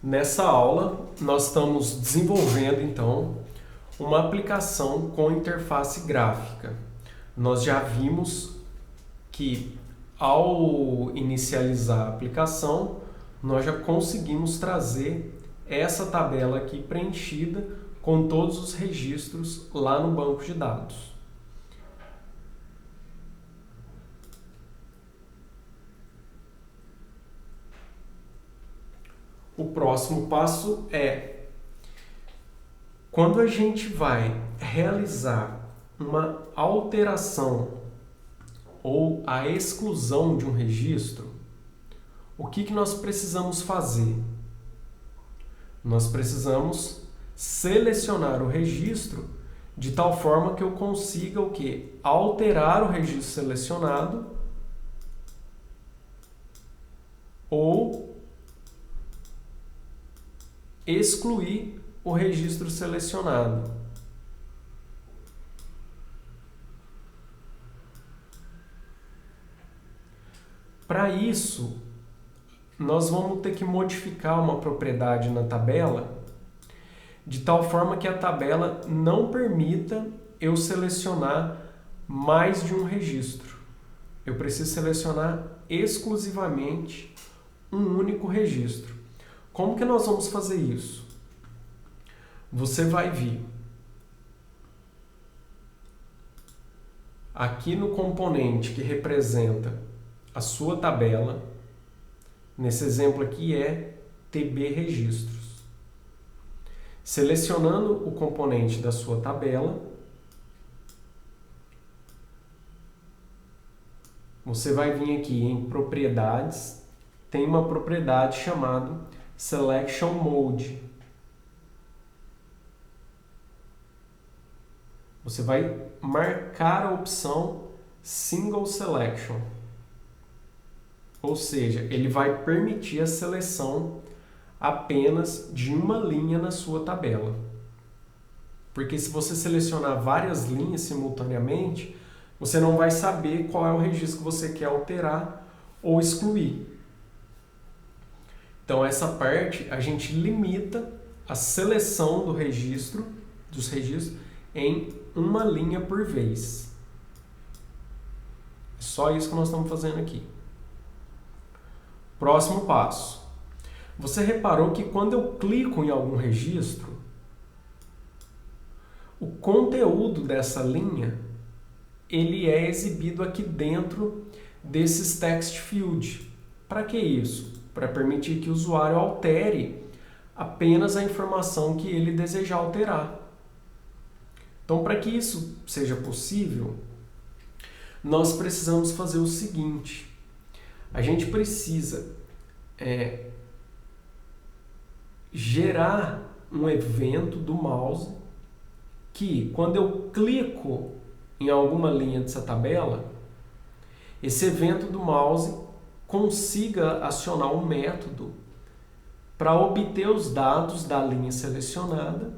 Nessa aula, nós estamos desenvolvendo, então, uma aplicação com interface gráfica. Nós já vimos que, ao inicializar a aplicação, nós já conseguimos trazer essa tabela aqui preenchida com todos os registros lá no banco de dados. O próximo passo é, quando a gente vai realizar uma alteração ou a exclusão de um registro, o que nós precisamos fazer? Nós precisamos selecionar o registro de tal forma que eu consiga o quê? Alterar o registro selecionado ou excluir o registro selecionado. Para isso, nós vamos ter que modificar uma propriedade na tabela de tal forma que a tabela não permita eu selecionar mais de um registro. Eu preciso selecionar exclusivamente um único registro. Como que nós vamos fazer isso? Você vai vir aqui no componente que representa a sua tabela. Nesse exemplo aqui é TB registros. Selecionando o componente da sua tabela, você vai vir aqui em propriedades, tem uma propriedade chamada Selection Mode. Você vai marcar a opção Single Selection. Ou seja, ele vai permitir a seleção apenas de uma linha na sua tabela. Porque se você selecionar várias linhas simultaneamente, você não vai saber qual é o registro que você quer alterar ou excluir. Então essa parte a gente limita a seleção dos registros em uma linha por vez. É só isso que nós estamos fazendo aqui. Próximo passo. Você reparou que quando eu clico em algum registro, o conteúdo dessa linha ele é exibido aqui dentro desses text field. Para que isso? Para permitir que o usuário altere apenas a informação que ele desejar alterar. Então, para que isso seja possível, nós precisamos fazer o seguinte. A gente precisa gerar um evento do mouse que, quando eu clico em alguma linha dessa tabela, esse evento do mouse consiga acionar um método para obter os dados da linha selecionada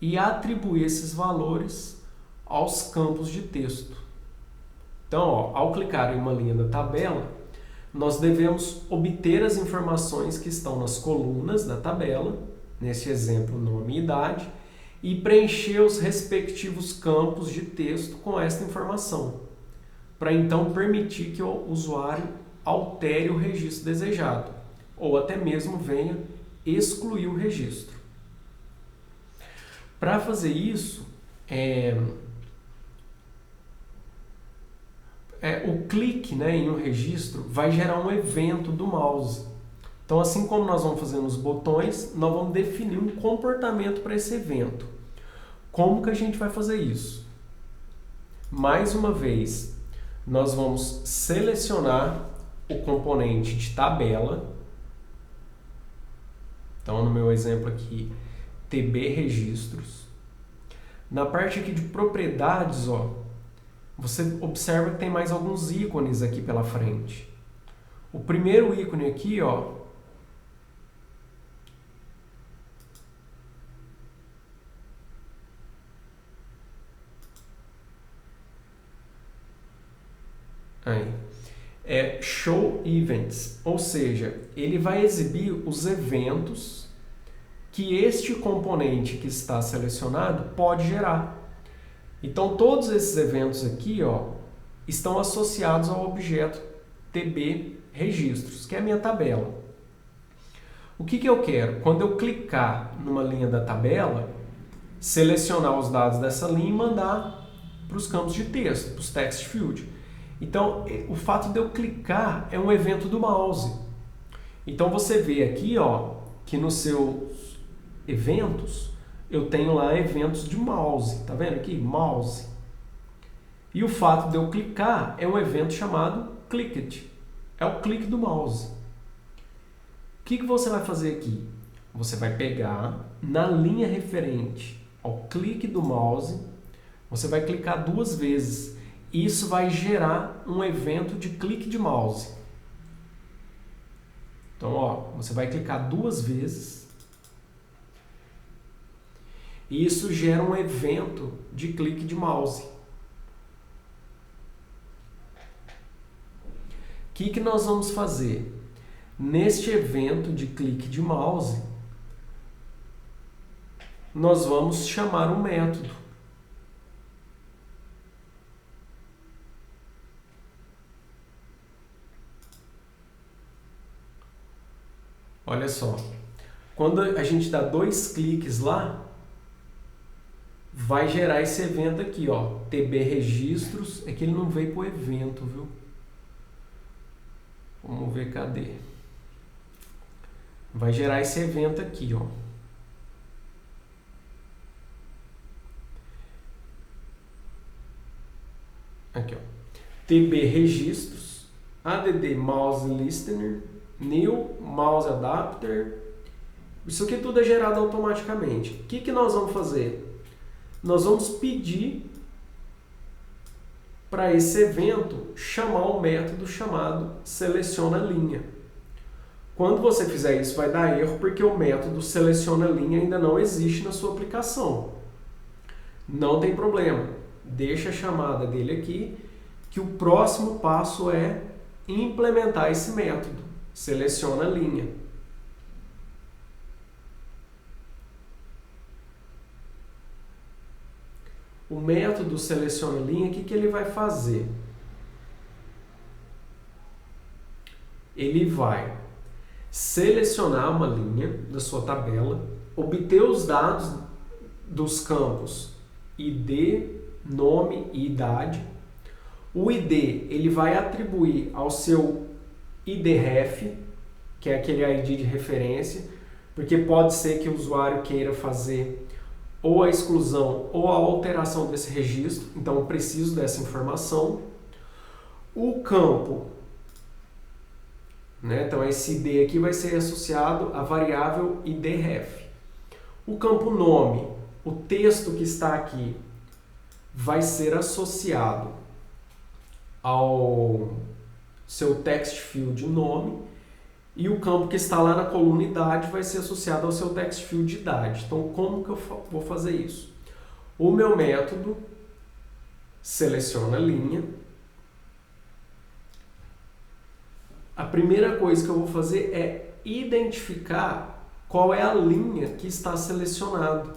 e atribuir esses valores aos campos de texto. Então, ao clicar em uma linha da tabela, nós devemos obter as informações que estão nas colunas da tabela, nesse exemplo, nome e idade, e preencher os respectivos campos de texto com esta informação, para então permitir que o usuário altere o registro desejado, ou até mesmo venha excluir o registro. Para fazer isso, o clique em um registro vai gerar um evento do mouse. Então, assim como nós vamos fazer nos botões, nós vamos definir um comportamento para esse evento. Como que a gente vai fazer isso? Mais uma vez, nós vamos selecionar o componente de tabela. Então, no meu exemplo aqui, TB registros. Na parte aqui de propriedades, você observa que tem mais alguns ícones aqui pela frente. O primeiro ícone aqui, é Show Events, ou seja, ele vai exibir os eventos que este componente que está selecionado pode gerar. Então, todos esses eventos aqui, ó, estão associados ao objeto TB registros, que é a minha tabela. O que eu quero? Quando eu clicar numa linha da tabela, selecionar os dados dessa linha e mandar para os campos de texto, para os text field. Então, o fato de eu clicar é um evento do mouse. Então, você vê aqui, ó, que nos seus eventos, eu tenho lá eventos de mouse. Tá vendo aqui? Mouse. E o fato de eu clicar é um evento chamado clicked. É o clique do mouse. O que você vai fazer aqui? Você vai pegar na linha referente ao clique do mouse, você vai clicar 2 vezes. Isso vai gerar um evento de clique de mouse. Então, ó, você vai clicar 2 vezes. E isso gera um evento de clique de mouse. O que nós vamos fazer? Neste evento de clique de mouse, nós vamos chamar um método. Olha só, quando a gente dá 2 cliques lá, vai gerar esse evento aqui, ó, TB registros. É que ele não veio para o evento, viu? Vamos ver, cadê? Vai gerar esse evento aqui, ó. Aqui, ó. TB registros, add mouse listener, new mouse adapter. Isso aqui tudo é gerado automaticamente. O que nós vamos fazer? Nós vamos pedir para esse evento chamar um método chamado seleciona linha. Quando você fizer isso, vai dar erro porque o método seleciona linha ainda não existe na sua aplicação. Não tem problema. Deixa a chamada dele aqui, que o próximo passo é implementar esse método. Seleciona linha. O método seleciona linha, o que ele vai fazer? Ele vai selecionar uma linha da sua tabela, obter os dados dos campos ID, nome e idade. O ID ele vai atribuir ao seu IDREF, que é aquele ID de referência, porque pode ser que o usuário queira fazer ou a exclusão ou a alteração desse registro, então eu preciso dessa informação. O campo, né? Então esse ID aqui vai ser associado à variável IDREF. O campo nome, o texto que está aqui, vai ser associado ao seu text field nome, e o campo que está lá na coluna idade vai ser associado ao seu text field idade. Então, como que eu vou fazer isso? O meu método seleciona linha. A primeira coisa que eu vou fazer é identificar qual é a linha que está selecionado.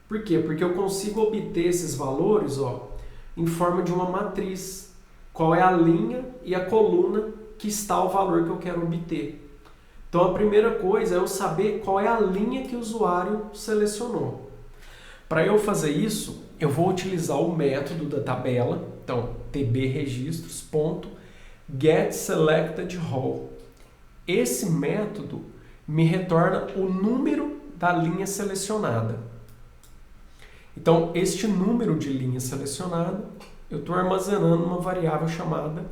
Por quê? Porque eu consigo obter esses valores, ó, em forma de uma matriz. Qual é a linha e a coluna que está o valor que eu quero obter. Então, a primeira coisa é eu saber qual é a linha que o usuário selecionou. Para eu fazer isso, eu vou utilizar o método da tabela, então, tbregistros.getSelectedRow. Esse método me retorna o número da linha selecionada. Então, este número de linha selecionada, eu estou armazenando uma variável chamada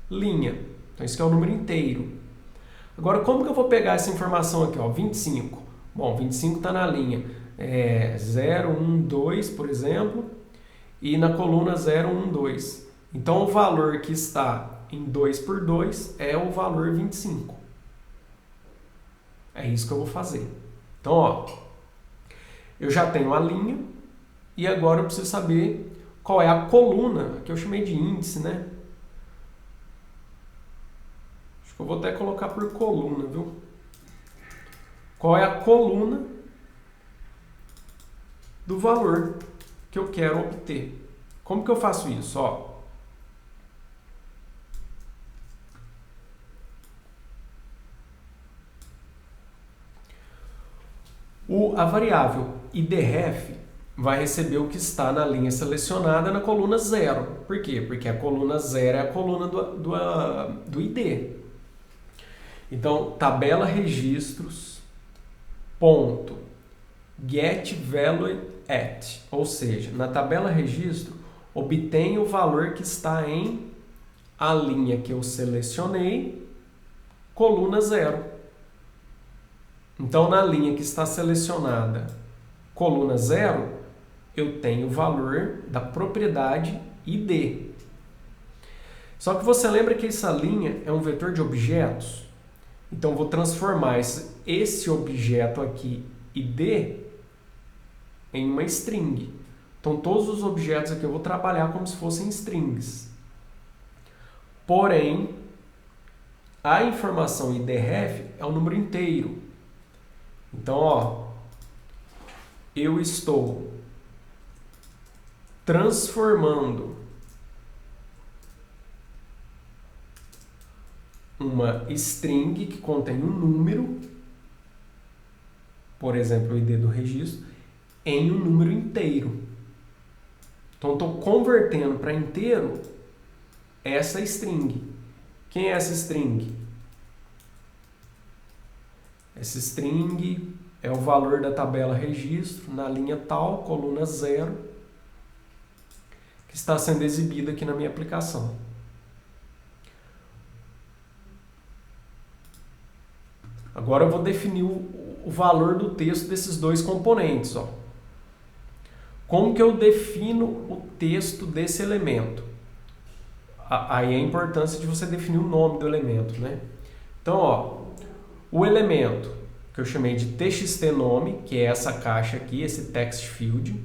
linha. Então, isso aqui é o número inteiro. Agora, como que eu vou pegar essa informação aqui, ó, 25? Bom, 25 está na linha 0, 1, 2, por exemplo, e na coluna 0, 1, 2. Então, o valor que está em 2 por 2 é o valor 25. É isso que eu vou fazer. Então, ó, eu já tenho a linha e agora eu preciso saber qual é a coluna, que eu chamei de índice, né? Acho que eu vou até colocar por coluna, viu? Qual é a coluna do valor que eu quero obter? Como que eu faço isso? Ó, a variável idref vai receber o que está na linha selecionada na coluna 0. Por quê? Porque a coluna 0 é a coluna do ID. Então, tabela registros, ponto, get value at, ou seja, na tabela registro, obtenha o valor que está em a linha que eu selecionei, coluna 0. Então, na linha que está selecionada, coluna 0, eu tenho o valor da propriedade ID. Só que você lembra que essa linha é um vetor de objetos? Então, vou transformar esse objeto aqui, ID, em uma string. Então, todos os objetos aqui eu vou trabalhar como se fossem strings. Porém, a informação idref é um número inteiro. Então, ó, eu estou transformando uma string que contém um número, por exemplo, o ID do registro, em um número inteiro. Então, estou convertendo para inteiro essa string. Quem é essa string? Essa string é o valor da tabela registro na linha tal, coluna 0, que está sendo exibida aqui na minha aplicação. Agora eu vou definir o valor do texto desses dois componentes. Ó. Como que eu defino o texto desse elemento? Aí é a importância de você definir o nome do elemento, né? Então, ó, o elemento que eu chamei de txtNome, que é essa caixa aqui, esse text field,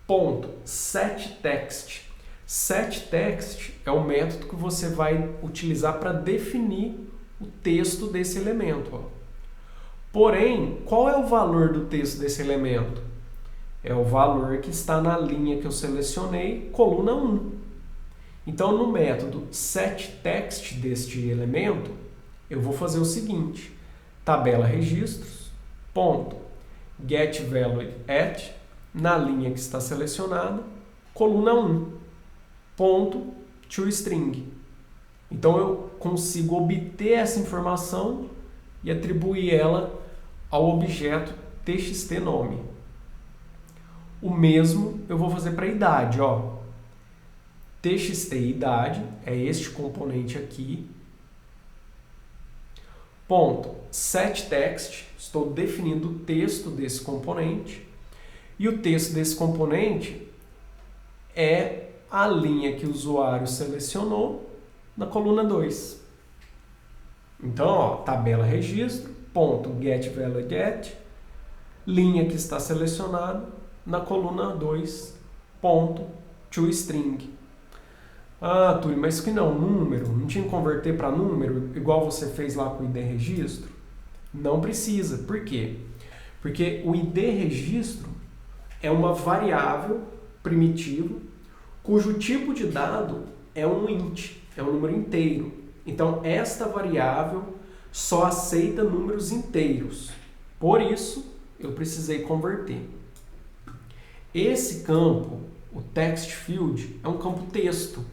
ponto setText. SetText é o método que você vai utilizar para definir o texto desse elemento. Ó. Porém, qual é o valor do texto desse elemento? É o valor que está na linha que eu selecionei, coluna 1. Então, no método setText deste elemento, eu vou fazer o seguinte: tabela registros, ponto, get value at, na linha que está selecionada, coluna 1, ponto, toString. Então, eu consigo obter essa informação e atribuir ela ao objeto txtNome. O mesmo eu vou fazer para a idade. Ó. txtIdade é este componente aqui. Ponto, setText, estou definindo o texto desse componente. E o texto desse componente é a linha que o usuário selecionou na coluna 2. Então, ó, tabela registro, ponto, get value at, linha que está selecionada na coluna 2, ponto, toString. Ah, Túlio, mas que não, número, não tinha que converter para número, igual você fez lá com o ID registro? Não precisa. Por quê? Porque o ID registro é uma variável primitiva cujo tipo de dado é um int, é um número inteiro. Então, esta variável só aceita números inteiros. Por isso, eu precisei converter. Esse campo, o text field, é um campo texto.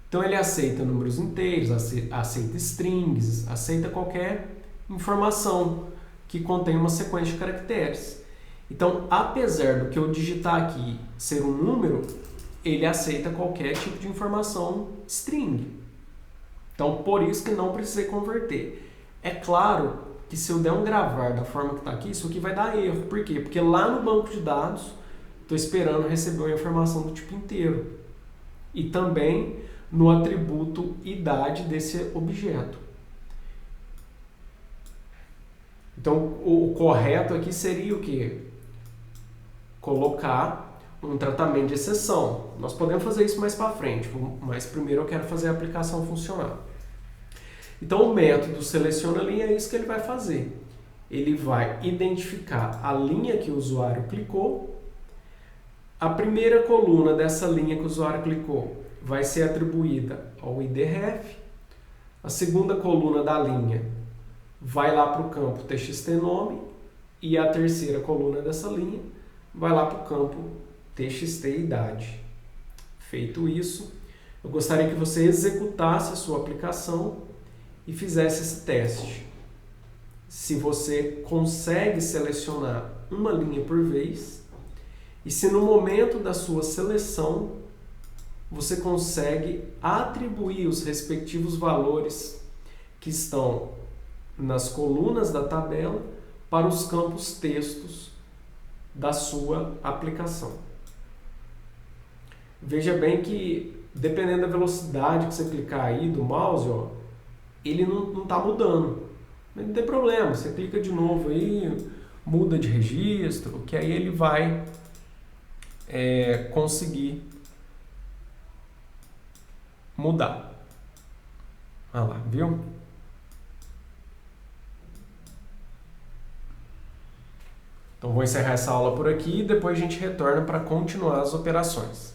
Então, ele aceita números inteiros, aceita strings, aceita qualquer informação que contém uma sequência de caracteres. Então, apesar do que eu digitar aqui ser um número, ele aceita qualquer tipo de informação string. Então, por isso que não precisei converter. É claro que se eu der um gravar da forma que está aqui, isso aqui vai dar erro. Por quê? Porque lá no banco de dados, estou esperando receber uma informação do tipo inteiro. E também no atributo idade desse objeto. Então, o correto aqui seria o quê? Colocar um tratamento de exceção. Nós podemos fazer isso mais para frente, mas primeiro eu quero fazer a aplicação funcionar. Então o método seleciona linha é isso que ele vai fazer. Ele vai identificar a linha que o usuário clicou. A primeira coluna dessa linha que o usuário clicou vai ser atribuída ao id-ref. A segunda coluna da linha vai lá para o campo txt-nome e a terceira coluna dessa linha vai lá para o campo txt-idade. Feito isso, eu gostaria que você executasse a sua aplicação e fizesse esse teste. Se você consegue selecionar uma linha por vez e se no momento da sua seleção você consegue atribuir os respectivos valores que estão nas colunas da tabela para os campos textos da sua aplicação. Veja bem que, dependendo da velocidade que você clicar aí do mouse, ó, ele não está mudando. Mas não tem problema, você clica de novo aí, muda de registro, que aí ele vai conseguir mudar. Olha lá, viu? Então vou encerrar essa aula por aqui e depois a gente retorna para continuar as operações.